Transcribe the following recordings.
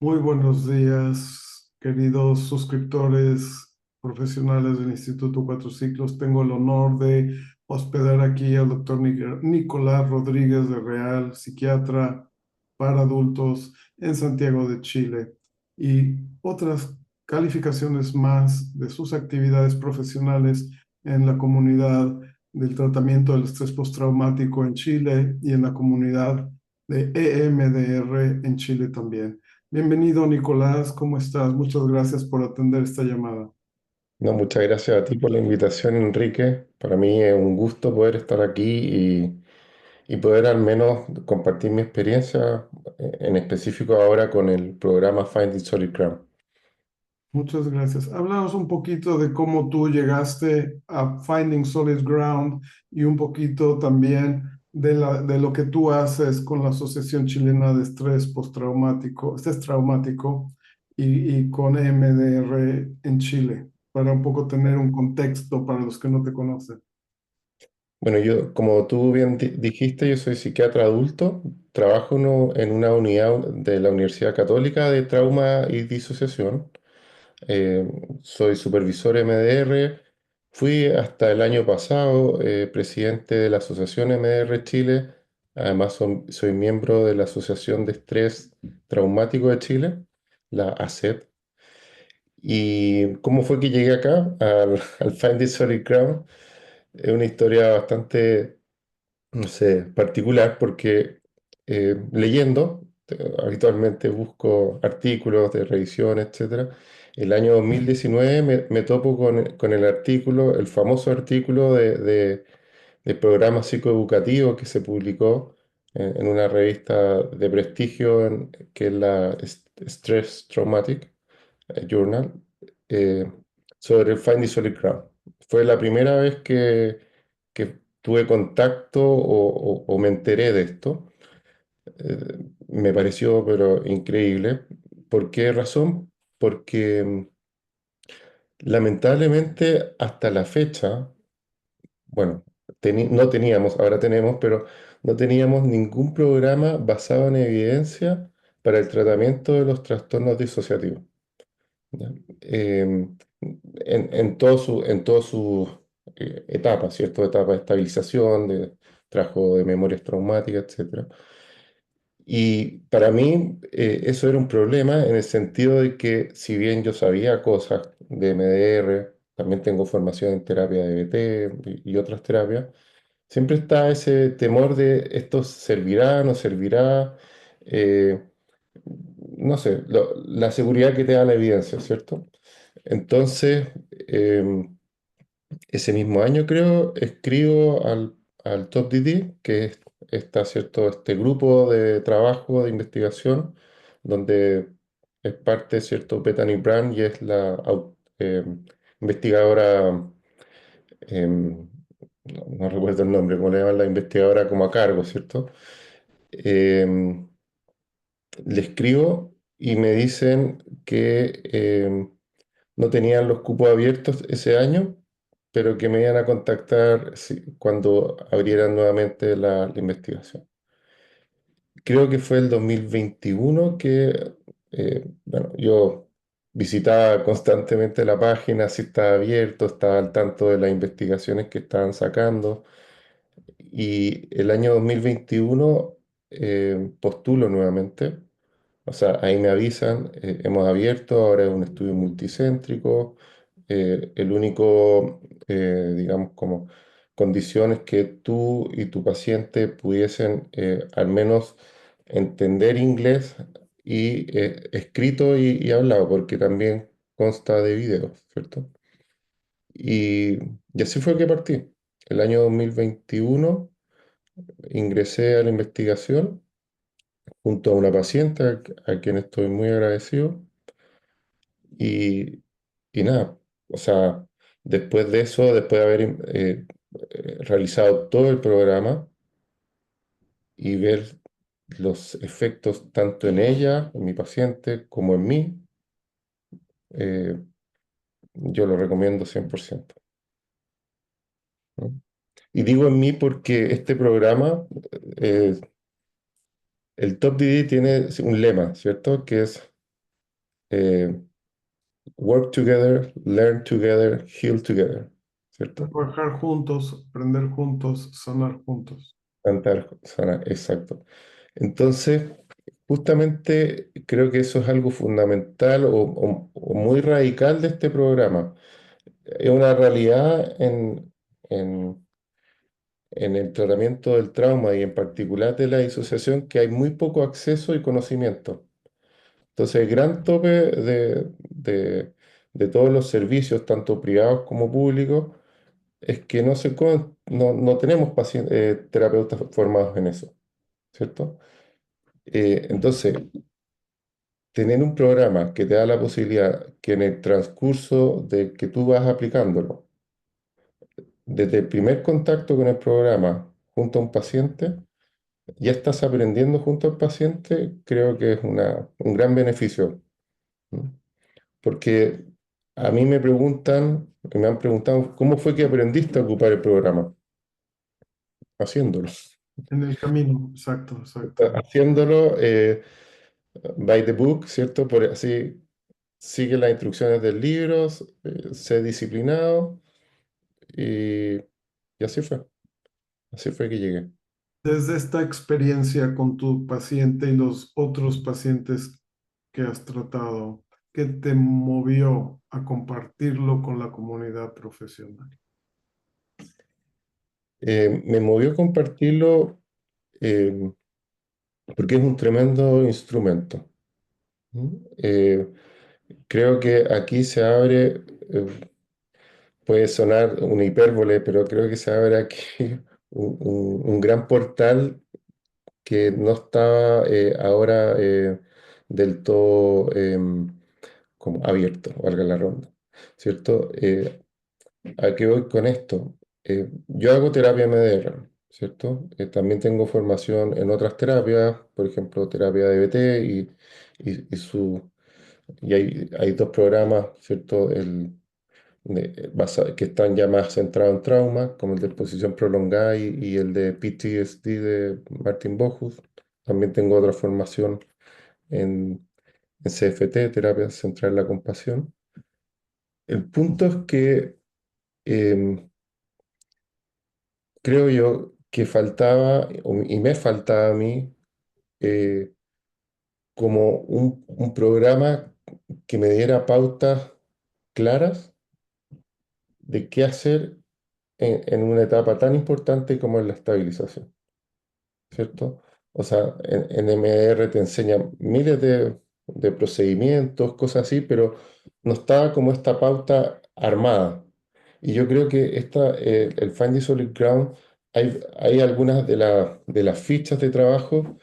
Muy buenos días, queridos suscriptores profesionales del Instituto Cuatro Ciclos. Tengo el honor de hospedar aquí al doctor Nicolás Rodríguez de Real, psiquiatra para adultos en Santiago de Chile, y otras calificaciones más de sus actividades profesionales en la comunidad del tratamiento del estrés postraumático en Chile y en la comunidad de EMDR en Chile también. Bienvenido, Nicolás, ¿cómo estás? Muchas gracias por atender esta llamada. No, muchas gracias a ti por la invitación, Enrique. Para mí es un gusto poder estar aquí y poder al menos compartir mi experiencia, en específico ahora con el programa Finding Solid Ground. Muchas gracias. Háblanos un poquito de cómo tú llegaste a Finding Solid Ground y un poquito también de lo que tú haces con la Asociación Chilena de Estrés Traumático y con MDR en Chile, para un poco tener un contexto para los que no te conocen. Bueno, yo, como tú bien dijiste, yo soy psiquiatra adulto, trabajo en una unidad de la Universidad Católica de Trauma y Disociación. Eh, Soy supervisor MDR. Fui hasta el año pasado presidente de la Asociación MDR Chile. Además, soy miembro de la Asociación de Estrés Traumático de Chile, la ACET. ¿Y cómo fue que llegué acá al Find This Solid Ground? Es una historia bastante, no sé, particular porque leyendo, habitualmente busco artículos de revisión, etcétera. El año 2019 me topo con el artículo, el famoso artículo de programa psicoeducativo que se publicó en una revista de prestigio que es la Stress Traumatic Journal, eh, sobre el Find the Solid Ground. Fue la primera vez que tuve contacto o me enteré de esto. Me pareció pero increíble. ¿Por qué razón? Porque lamentablemente hasta la fecha, bueno, no teníamos, ahora tenemos, pero no teníamos ningún programa basado en evidencia para el tratamiento de los trastornos disociativos. ¿Ya? En todas sus etapas, ¿cierto? Etapa de estabilización, de trabajo de memorias traumáticas, etcétera. Y para mí eso era un problema en el sentido de que si bien yo sabía cosas de MDR, también tengo formación en terapia de BT y otras terapias, siempre está ese temor de esto servirá, no servirá, eh, no sé, la seguridad que te da la evidencia, ¿cierto? Entonces, ese mismo año creo, escribo al Top DD, está, ¿cierto? Este grupo de trabajo, de investigación, donde es parte, ¿cierto? Bethany Brand y es la investigadora, no recuerdo el nombre, ¿cómo le llaman? La investigadora como a cargo, ¿cierto? Em, Le escribo y me dicen que no tenían los cupos abiertos ese año, pero que me iban a contactar cuando abrieran nuevamente la investigación. Creo que fue el 2021 que, bueno, yo visitaba constantemente la página, si estaba abierto, estaba al tanto de las investigaciones que estaban sacando. Y el año 2021 postulo nuevamente. O sea, ahí me avisan, hemos abierto, ahora es un estudio multicéntrico. El único, digamos, como condición es que tú y tu paciente pudiesen al menos entender inglés y escrito y hablado, porque también consta de videos, ¿cierto? Y, y así fue que partí. El año 2021 ingresé a la investigación junto a una paciente a quien estoy muy agradecido. Y, y nada, o sea, después de eso, después de haber realizado todo el programa y ver los efectos tanto en ella, en mi paciente, como en mí, eh, yo lo recomiendo 100%. ¿No? Y digo en mí porque este programa, eh, el Top DD tiene un lema, ¿cierto? Que es eh, work together, learn together, heal together, ¿cierto? Trabajar juntos, aprender juntos, sanar juntos. Cantar, sanar, exacto. Entonces, justamente creo que eso es algo fundamental o muy radical de este programa. Es una realidad en el tratamiento del trauma y en particular de la disociación que hay muy poco acceso y conocimiento. Entonces, el gran tope de todos los servicios, tanto privados como públicos, es que no tenemos terapeutas formados en eso, ¿cierto? Entonces, tener un programa que te da la posibilidad que en el transcurso de que tú vas aplicándolo, desde el primer contacto con el programa junto a un paciente, ya estás aprendiendo junto al paciente, creo que es un gran beneficio. ¿No? Porque a mí me han preguntado, ¿cómo fue que aprendiste a ocupar el programa? Haciéndolo. En el camino, exacto, exacto. Haciéndolo by the book, ¿cierto? Por así, sigue las instrucciones del libro, sé disciplinado y, y así fue que llegué. Desde esta experiencia con tu paciente y los otros pacientes que has tratado, ¿qué te movió a compartirlo con la comunidad profesional? Me movió compartirlo eh, porque es un tremendo instrumento. ¿Mm? Creo que aquí se abre, puede sonar una hipérbole, pero creo que se abre aquí un gran portal que no está ahora del todo como abierto, valga la ronda, ¿cierto? ¿A qué voy con esto? Yo hago terapia MDR, ¿cierto? También tengo formación en otras terapias, por ejemplo, terapia DBT y hay dos programas, ¿cierto? Que están ya más centrados en trauma, como el de exposición prolongada y el de PTSD de Martin Bohus. También tengo otra formación en CFT, terapia central en la compasión. El punto es que creo yo que faltaba, y me faltaba a mí, eh, como un programa que me diera pautas claras de qué hacer en una etapa tan importante como es la estabilización, ¿cierto? O sea, en MDR te enseñan miles de procedimientos, cosas así, pero no estaba como esta pauta armada. Y yo creo que el Find the Solid Ground, hay algunas de las fichas de trabajo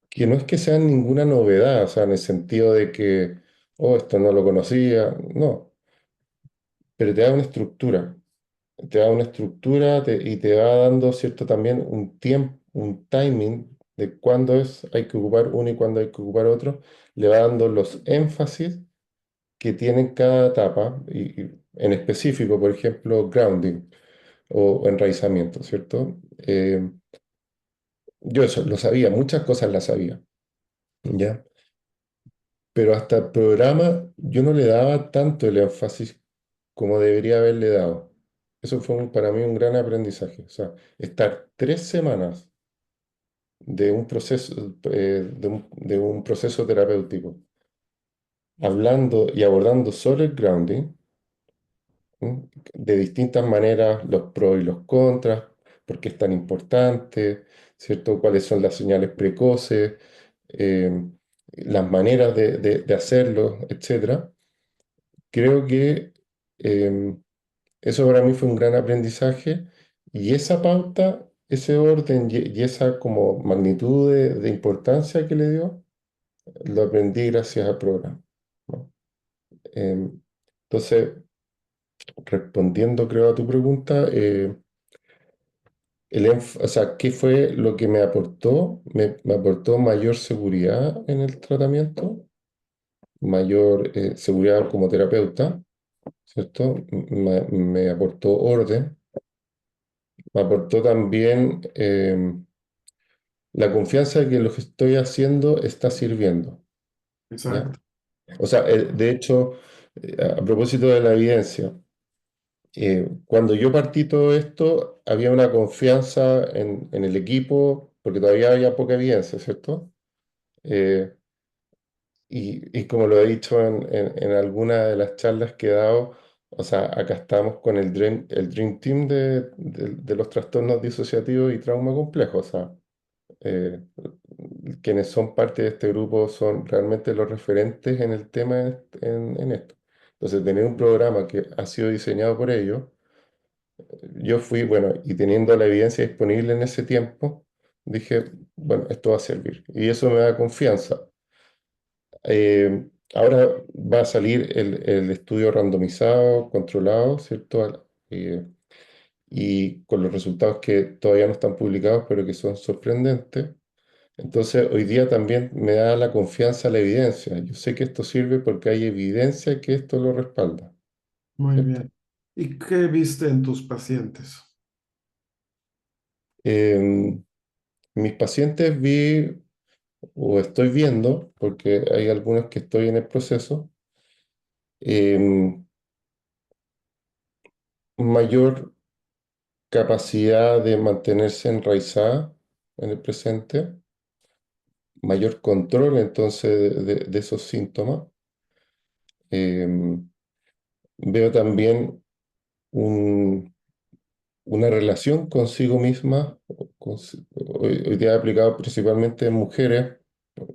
que no es que sean ninguna novedad, o sea, en el sentido de que, oh, esto no lo conocía, no, pero te da una estructura y te va dando, ¿cierto? También un tiempo, un timing de cuándo hay que ocupar uno y cuándo hay que ocupar otro, le va dando los énfasis que tiene cada etapa, y en específico, por ejemplo, grounding o enraizamiento, ¿cierto? Yo eso lo sabía, muchas cosas las sabía, ¿ya? Pero hasta el programa yo no le daba tanto el énfasis como debería haberle dado. Eso fue para mí un gran aprendizaje. O sea, estar 3 semanas de un proceso, de un proceso terapéutico hablando y abordando solo el grounding, ¿m? De distintas maneras, los pros y los contras, por qué es tan importante, ¿cierto? Cuáles son las señales precoces, eh, las maneras de hacerlo, etcétera. Creo que eso para mí fue un gran aprendizaje y esa pauta, ese orden y esa como magnitud de importancia que le dio, lo aprendí gracias al programa, ¿no? Em, entonces, respondiendo creo a tu pregunta, o sea, ¿qué fue lo que me aportó? Me aportó mayor seguridad en el tratamiento, mayor seguridad como terapeuta, ¿cierto? Me aportó orden. Me aportó también la confianza de que lo que estoy haciendo está sirviendo, ¿ya? Exacto. O sea, de hecho, a propósito de la evidencia, cuando yo partí todo esto, había una confianza en el equipo, porque todavía había poca evidencia, ¿cierto? Eh, y como lo he dicho en alguna de las charlas que he dado, o sea, acá estamos con el Dream Team de los trastornos disociativos y trauma complejo. O sea, eh, quienes son parte de este grupo son realmente los referentes en el tema en esto. Entonces, tener un programa que ha sido diseñado por ellos, yo fui, bueno, y teniendo la evidencia disponible en ese tiempo, dije, bueno, esto va a servir. Y eso me da confianza. Ahora va a salir el estudio randomizado, controlado, ¿cierto? Y con los resultados que todavía no están publicados, pero que son sorprendentes. Entonces, hoy día también me da la confianza la evidencia. Yo sé que esto sirve porque hay evidencia que esto lo respalda, Muy ¿cierto? bien. ¿Y qué viste en tus pacientes? Em, Mis pacientes vi o estoy viendo, porque hay algunos que estoy en el proceso, em, mayor capacidad de mantenerse enraizada en el presente, mayor control entonces de esos síntomas. Em, Veo también un- una relación consigo misma, hoy día aplicado principalmente en mujeres,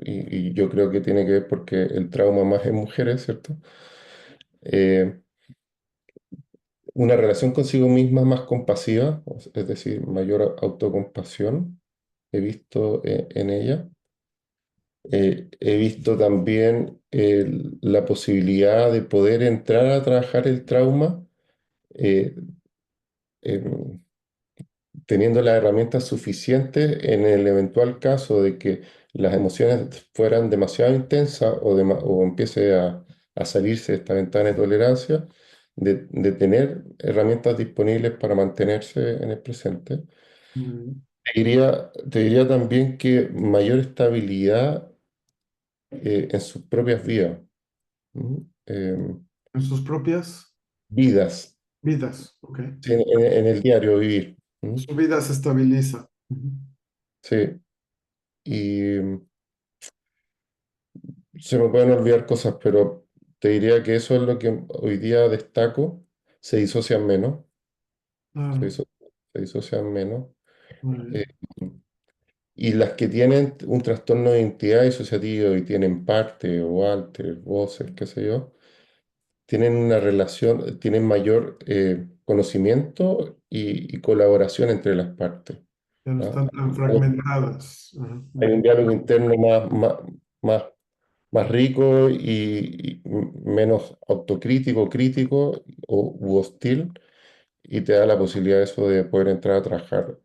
y yo creo que tiene que ver porque el trauma más en mujeres, ¿cierto? Eh, una relación consigo misma más compasiva, es decir, mayor autocompasión he visto en ella. He visto también la posibilidad de poder entrar a trabajar el trauma eh, em, teniendo las herramientas suficientes en el eventual caso de que las emociones fueran demasiado intensas o empiece a salirse de esta ventana de tolerancia, de tener herramientas disponibles para mantenerse en el presente. Mm, Te diría también que mayor estabilidad en sus propias vidas. ¿Mm? en sus propias Vidas, vidas, ¿ok? sí, en el diario vivir. ¿Mm? Su vida se estabiliza. Ujú. Sí, y se me pueden olvidar cosas, pero te diría que eso es lo que hoy día destaco. Se disocian menos, se, Claro, diso- se disocian menos. muy eh, bien. y las que tienen un trastorno de identidad disociativo y tienen parte o alter, voces, qué sé yo, tienen una relación, tienen mayor conocimiento y colaboración entre las partes. Ya no ¿Ah? están tan fragmentadas. Ajá, Hay un ujú. diálogo interno más, más rico y menos autocrítico, crítico u hostil, y te da la posibilidad eso de poder entrar a trabajar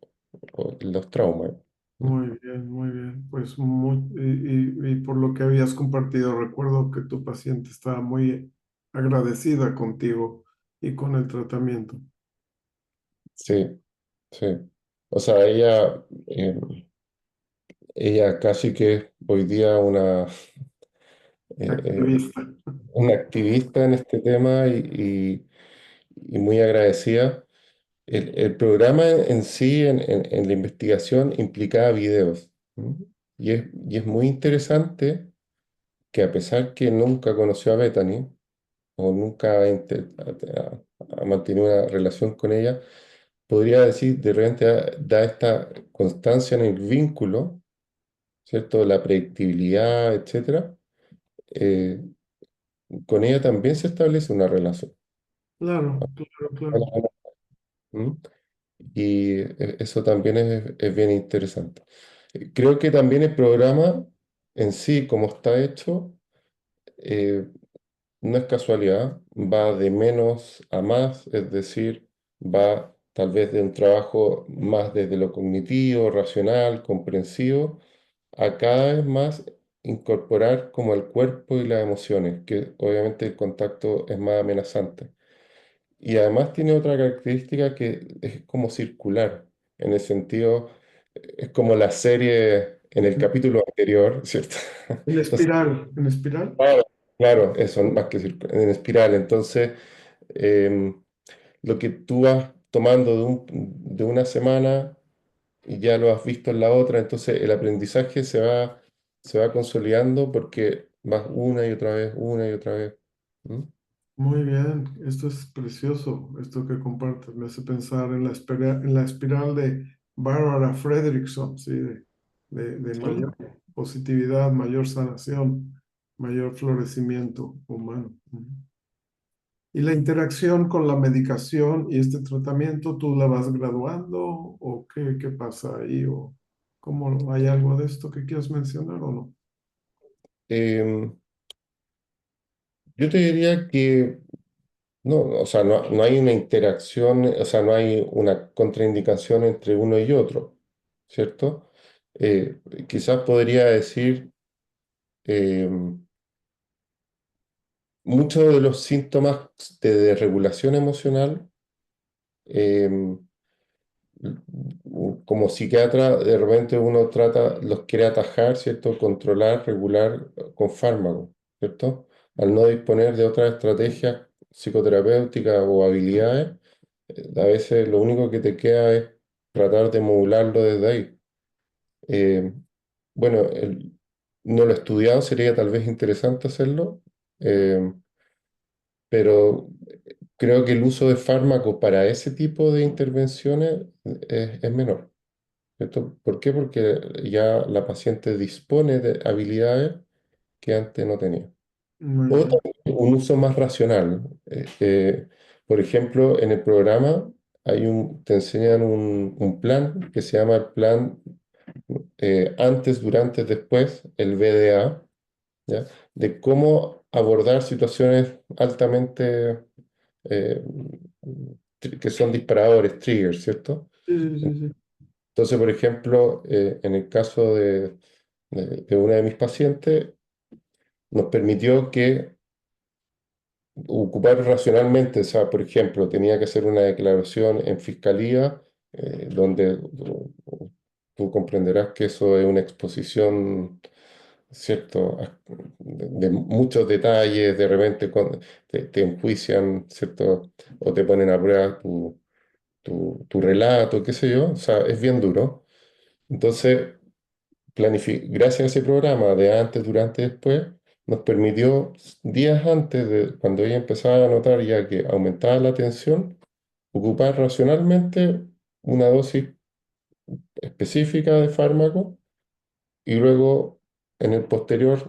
los traumas. Muy bien, muy bien. Pues y por lo que habías compartido, recuerdo que tu paciente estaba muy agradecida contigo y con el tratamiento. Sí, sí. O sea, ella casi que hoy día eh, eh, Activista. una activista en este tema y muy agradecida. El programa en sí, en la investigación, implicaba videos. ¿M? Y es muy interesante que a pesar que nunca conoció a Bethany o nunca ha mantenido una relación con ella, podría decir, de repente da esta constancia en el vínculo, ¿cierto? La predictibilidad, etcétera. eh, con ella también se establece una relación. Claro, claro, claro. ¿M? Y eso también es bien interesante. Creo que también el programa en sí, como está hecho, eh, no es casualidad, va de menos a más, es decir, va tal vez de un trabajo más desde lo cognitivo, racional, comprensivo, a cada vez más incorporar como el cuerpo y las emociones, que obviamente el contacto es más amenazante. Y además tiene otra característica que es como circular, en el sentido, es como la serie en el capítulo anterior, ¿cierto? En Entonces, espiral, en espiral. claro, Claro, eso, más que en espiral. Entonces, em, lo que tú vas tomando de una semana y ya lo has visto en la otra, entonces el aprendizaje se va consolidando porque vas una y otra vez. ¿Mm? Muy bien, esto es precioso, esto que compartes. Me hace pensar en en la espiral de Barbara Fredrickson, ¿sí? De Sí. mayor positividad, mayor sanación, mayor florecimiento humano. Ujú. ¿Y la interacción con la medicación y este tratamiento, tú la vas graduando o qué pasa ahí? ¿O cómo hay algo de esto que quieras mencionar o no? Em, yo te diría que no, o sea, no hay una interacción, o sea, no hay una contraindicación entre uno y otro, ¿cierto? Quizás podría decir, em, muchos de los síntomas de desregulación emocional, em, como psiquiatra, de repente uno trata, los quiere atajar, ¿cierto? Controlar, regular con fármacos, ¿cierto? Al no disponer de otras estrategias psicoterapéuticas o habilidades, a veces lo único que te queda es tratar de modularlo desde ahí. Eh, bueno, no lo he estudiado, sería tal vez interesante hacerlo, eh, pero creo que el uso de fármacos para ese tipo de intervenciones es menor. ¿Cierto? ¿Por qué? Porque ya la paciente dispone de habilidades que antes no tenía. Muy O bien. también un uso más racional. Por ejemplo, en el programa te enseñan un plan que se llama el plan antes, durante, después, el VDA, ¿ya? De cómo abordar situaciones altamente eh, que son disparadores, triggers, ¿cierto? Sí, sí, sí, sí. Entonces, por ejemplo, en el caso de una de mis pacientes, nos permitió que ocupar racionalmente, o sea, por ejemplo, tenía que hacer una declaración en fiscalía, donde tú comprenderás que eso es una exposición, ¿cierto? De muchos detalles, de repente te enjuician, ¿cierto? O te ponen a prueba tu relato, qué sé yo, o sea, es bien duro. Entonces, gracias a ese programa de antes, durante y después, nos permitió días antes de cuando ella empezaba a notar ya que aumentaba la tensión, ocupar racionalmente una dosis específica de fármaco y luego en el posterior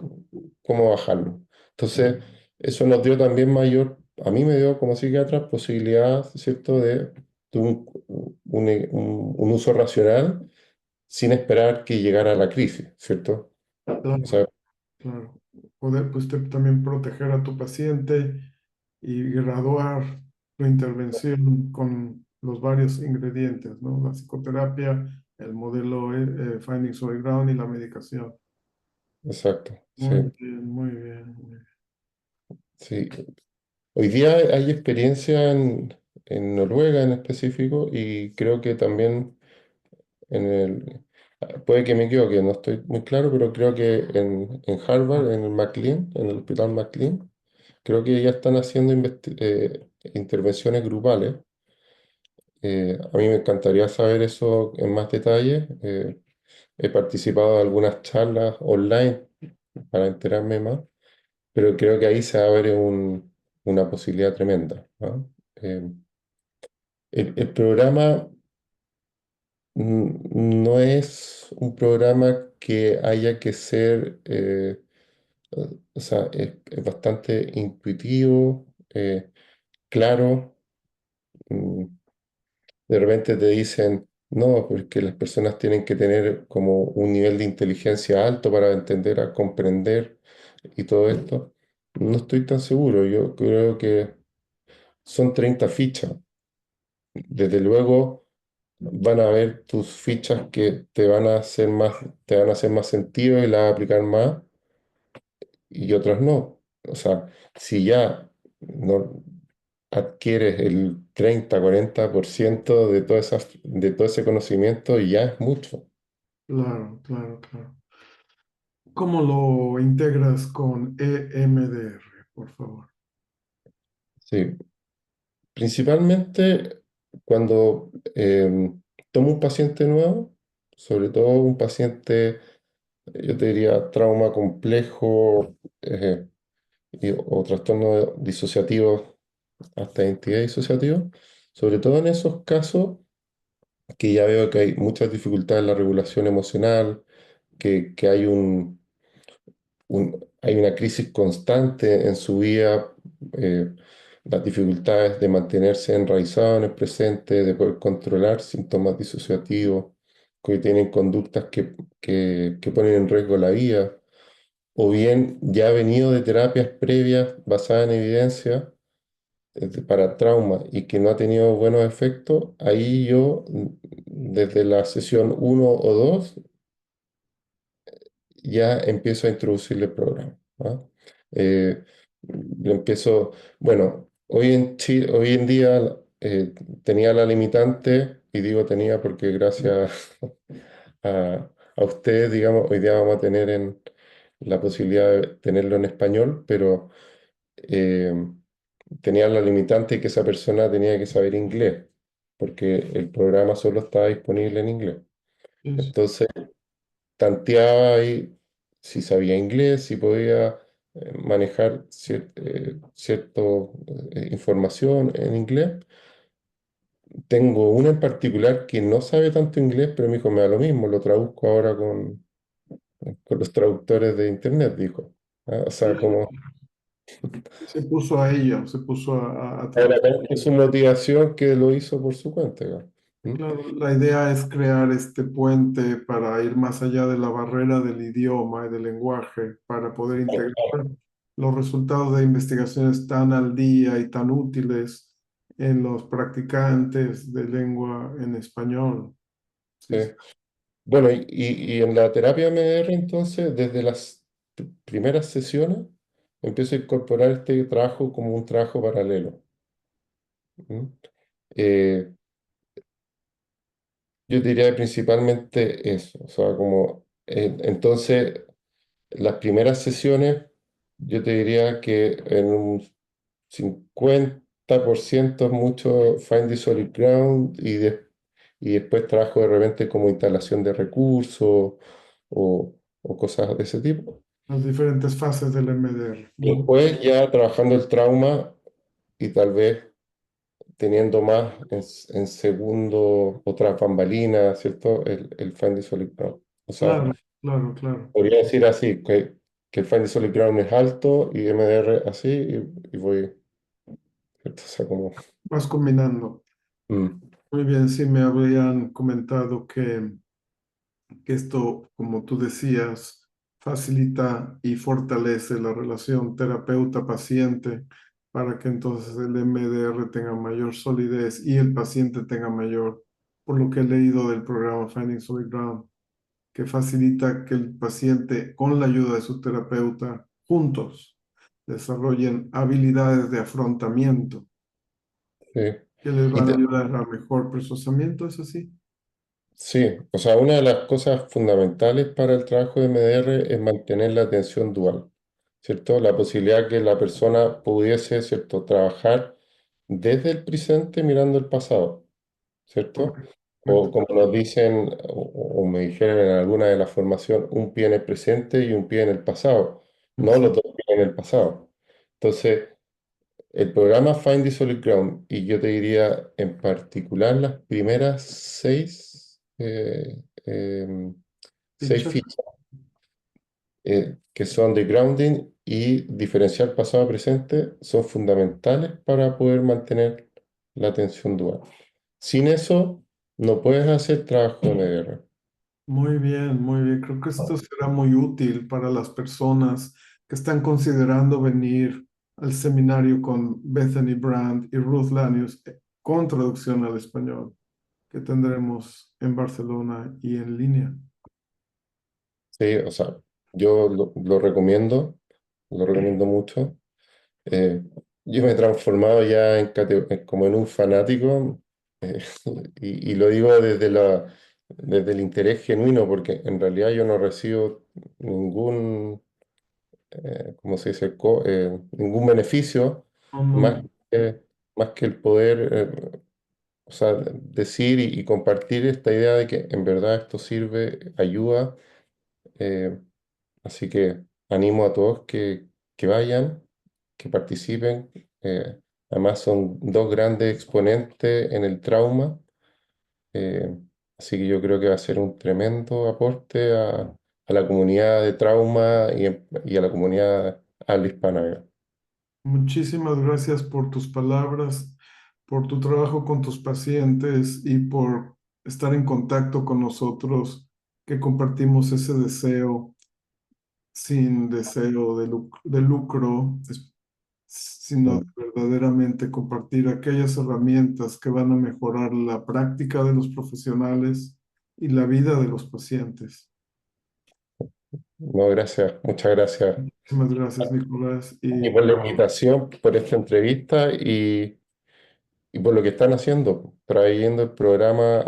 cómo bajarlo. Entonces, eso nos dio también a mí me dio como psiquiatra posibilidad, ¿cierto?, de un uso racional sin esperar que llegara la crisis, ¿cierto? O Claro, sea, claro. Poder pues también proteger a tu paciente y graduar tu intervención con los varios ingredientes, ¿no? La psicoterapia, el modelo Finding Solid Ground y la medicación. exacto, sí, Muy bien, muy bien. Muy bien. sí. Hoy día hay experiencia en Noruega en específico y creo que también puede que me equivoque, no estoy muy claro, pero creo que en Harvard, en el McLean, en el hospital McLean, creo que ya están haciendo intervenciones grupales. A mí me encantaría saber eso en más detalle. He participado en algunas charlas online para enterarme más, pero creo que ahí se va a ver una posibilidad tremenda, ¿no? El programa no es un programa que haya que ser, o sea, es bastante intuitivo, claro. mm, De repente te dicen, no, porque las personas tienen que tener como un nivel de inteligencia alto para entender, a comprender y todo esto. No estoy tan seguro, yo creo que son 30 fichas. Desde luego van a ver tus fichas que te van a hacer más sentido y las vas a aplicar más y otras no. O sea, si ya no adquieres el 30-40% de todo ese conocimiento, ya es mucho. Claro, claro, claro. ¿Cómo lo integras con EMDR, por favor? Sí, principalmente cuando tomo un paciente nuevo, sobre todo un paciente, yo te diría, trauma complejo o trastorno disociativo, hasta identidad disociativa, sobre todo en esos casos que ya veo que hay muchas dificultades en la regulación emocional, que hay hay una crisis constante en su vida, eh, las dificultades de mantenerse enraizado en el presente, de poder controlar síntomas disociativos, que tienen conductas que ponen en riesgo la vida, o bien ya ha venido de terapias previas basadas en evidencia para trauma y que no ha tenido buenos efectos, ahí yo, desde la sesión uno o 2 ya empiezo a introducirle el programa. ¿Ah? Eh, le empiezo, bueno, hoy en día tenía la limitante, y digo tenía porque gracias a ustedes, digamos, hoy día vamos a tener la posibilidad de tenerlo en español, pero eh, tenía la limitante que esa persona tenía que saber inglés, porque el programa solo estaba disponible en inglés. Es, Entonces, tanteaba ahí si sabía inglés, si podía manejar cierta información en inglés. Tengo una en particular que no sabe tanto inglés, pero me dijo, me da lo mismo, lo traduzco ahora con los traductores de internet, dijo. Ah, o sea, como se puso a ello, se puso a era traducir. tanto su motivación que lo hizo por su cuenta. ¿Mm? Claro, la idea es crear este puente para ir más allá de la barrera del idioma y del lenguaje, para poder integrar los resultados de investigaciones tan al día y tan útiles en los practicantes de lengua en español. Sí, sí. Sí. Bueno, y en la terapia MDR, entonces, desde las primeras sesiones, empiezo a incorporar este trabajo como un trabajo paralelo. ¿Mm? Eh, yo diría principalmente eso, o sea, como, entonces, las primeras sesiones, yo te diría que en un 50% es mucho Find the Solid Ground y después trabajo de repente como instalación de recursos o cosas de ese tipo. Las diferentes fases del MDR. Ujú. Después ya trabajando el trauma y tal vez teniendo más en segundo otras bambalinas, ¿cierto? El Find the Solid Ground. O sea, Claro, claro, claro. podría decir así, que el Find the Solid Ground es alto y MDR así y voy, ¿cierto? O sea, como... Vas combinando. mm, Muy bien, sí me habían comentado que esto, como tú decías, facilita y fortalece la relación terapeuta-paciente para que entonces el MDR tenga mayor solidez y el paciente tenga mayor, por lo que he leído del programa Finding Solid Ground, que facilita que el paciente, con la ayuda de su terapeuta, juntos desarrollen habilidades de afrontamiento sí. que les Y van a ayudar a mejor procesamiento, ¿es así? sí, o sea, una de las cosas fundamentales para el trabajo de MDR es mantener la atención dual, ¿cierto? La posibilidad que la persona pudiese, ¿cierto?, trabajar desde el presente mirando el pasado, ¿cierto? O Correcto. como nos dicen, o me dijeron en alguna de las formaciones, un pie en el presente y un pie en el pasado, no los dos pies en el pasado. Entonces, el programa Find the Solid Ground, y yo te diría en particular las primeras seis Fichas. fichas, que son de grounding y diferencial pasado a presente, son fundamentales para poder mantener la atención dual. Sin eso, no puedes hacer trabajo de MDR. Muy bien, muy bien. Creo que esto será muy útil para las personas que están considerando venir al seminario con Bethany Brand y Ruth Lanius con traducción al español que tendremos en Barcelona y en línea. Sí, o sea, yo lo recomiendo mucho. Eh, yo me he transformado ya como en un fanático, eh, y lo digo desde desde el interés genuino, porque en realidad yo no recibo ningún, ¿cómo se dice? Ningún beneficio No, no, más no. más que el poder, o sea, decir y compartir esta idea de que en verdad esto sirve, ayuda. eh, Así que animo a todos que vayan, que participen. Además son dos grandes exponentes en el trauma, eh, así que yo creo que va a ser un tremendo aporte a la comunidad de trauma y a la comunidad habla hispana. Muchísimas gracias por tus palabras, por tu trabajo con tus pacientes y por estar en contacto con nosotros, que compartimos ese deseo sin deseo de lucro, sino de Mm. verdaderamente compartir aquellas herramientas que van a mejorar la práctica de los profesionales y la vida de los pacientes. No, gracias, muchas gracias. Muchísimas gracias, Nicolás. Y Y por la invitación, por esta entrevista y por lo que están haciendo, trayendo el programa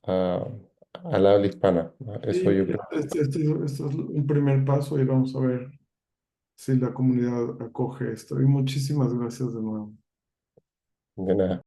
a- al habla hispana. Eso sí, yo creo. este es un primer paso y vamos a ver si la comunidad acoge esto. Y muchísimas gracias de nuevo. De nada.